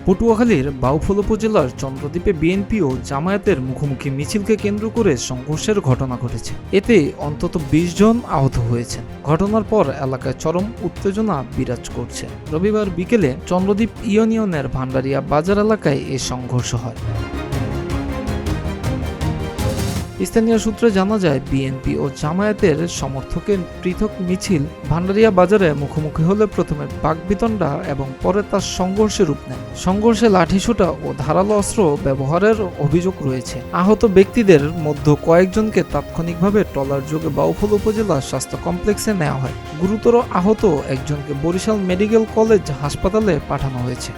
পটুয়াখালীর বাউফল উপজেলার চন্দ্রদ্বীপে বিএনপি ও জামায়াতের মুখোমুখি মিছিলকে কেন্দ্র করে সংঘর্ষের ঘটনা ঘটেছে। এতে অন্তত ২০ জন আহত হয়েছেন। ঘটনার পর এলাকায় চরম উত্তেজনা বিরাজ করছে। রবিবার বিকেলে চন্দ্রদ্বীপ ইউনিয়নের ভান্ডারিয়া বাজার এলাকায় এ সংঘর্ষ হয়। স্থানীয় সূত্রে জানা যায়, বিএনপি ও জামায়াতের সমর্থকের পৃথক মিছিল ভান্ডারিয়া বাজারে মুখোমুখি হলে প্রথমে বাকবিতণ্ডা এবং পরে তার সংঘর্ষে রূপ নেয়। সংঘর্ষে লাঠিসোঁটা ও ধারালো অস্ত্র ব্যবহারের অভিযোগ রয়েছে। আহত ব্যক্তিদের মধ্যে কয়েকজনকে তাৎক্ষণিকভাবে ট্রলার যোগে বাউফল উপজেলা স্বাস্থ্য কমপ্লেক্সে নেওয়া হয়। গুরুতর আহত একজনকে বরিশাল মেডিকেল কলেজ হাসপাতালে পাঠানো হয়েছে।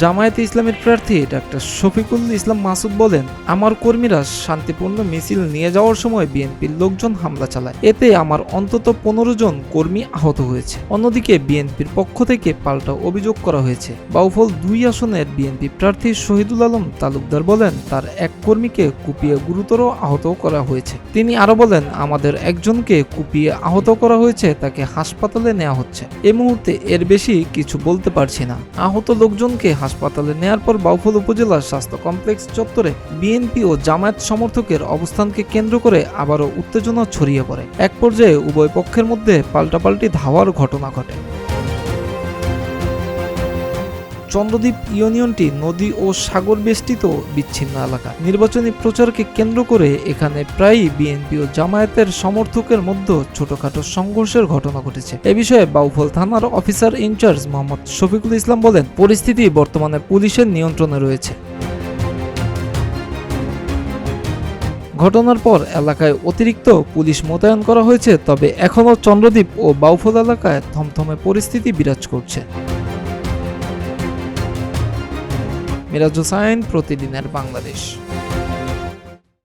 জামায়াতে ইসলামের প্রার্থী ডাক্তার শফিকুল ইসলাম মাসুদ বলেন, আমার কর্মীরা শান্তিপূর্ণ মিছিল নিয়ে যাওয়ার সময় বিএনপির লোকজন হামলা চালায়। এতে আমার অন্তত ১৫ জন কর্মী আহত হয়েছে। অন্যদিকে বিএনপির পক্ষ থেকে পাল্টা অভিযোগ করা হয়েছে। বাউফল ২ আসনের বিএনপি প্রার্থী শহীদুল আলম তালুকদার বলেন, তার এক কর্মীকে কুপিয়ে গুরুতর আহত করা হয়েছে। তিনি আরো বলেন, আমাদের একজনকে কুপিয়ে আহত করা হয়েছে, তাকে হাসপাতালে নেওয়া হচ্ছে। এই মুহূর্তে এর বেশি কিছু বলতে পারছি না। আহত লোকজনকে হাসপাতালে নেয়ার পর বাউফল উপজেলার স্বাস্থ্য কমপ্লেক্স চত্বরে বিএনপি ও জামায়াত সমর্থকের অবস্থানকে কেন্দ্র করে আবারও উত্তেজনা ছড়িয়ে পড়ে। এক পর্যায়ে উভয় পক্ষের মধ্যে পাল্টাপাল্টি ধাওয়ার ঘটনা ঘটে। চন্দ্রদ্বীপ ইউনিয়নটি নদী ও সাগর বেষ্টিত বিচ্ছিন্ন এলাকা। নির্বাচনী প্রচারকে কেন্দ্র করে এখানে প্রায়ই বিএনপি ও জামায়াতের সমর্থকের মধ্যে ছোটখাটো সংঘর্ষের ঘটনা ঘটেছে। এ বিষয়ে বাউফল থানার অফিসার ইনচার্জ মোহাম্মদ শফিকুল ইসলাম বলেন, পরিস্থিতি বর্তমানে পুলিশের নিয়ন্ত্রণে রয়েছে। ঘটনার পর এলাকায় অতিরিক্ত পুলিশ মোতায়েন করা হয়েছে, তবে এখনও চন্দ্রদ্বীপ ও বাউফল এলাকায় থমথমে পরিস্থিতি বিরাজ করছে। মিরাজ হোসাইন, প্রতিদিনের বাংলাদেশ।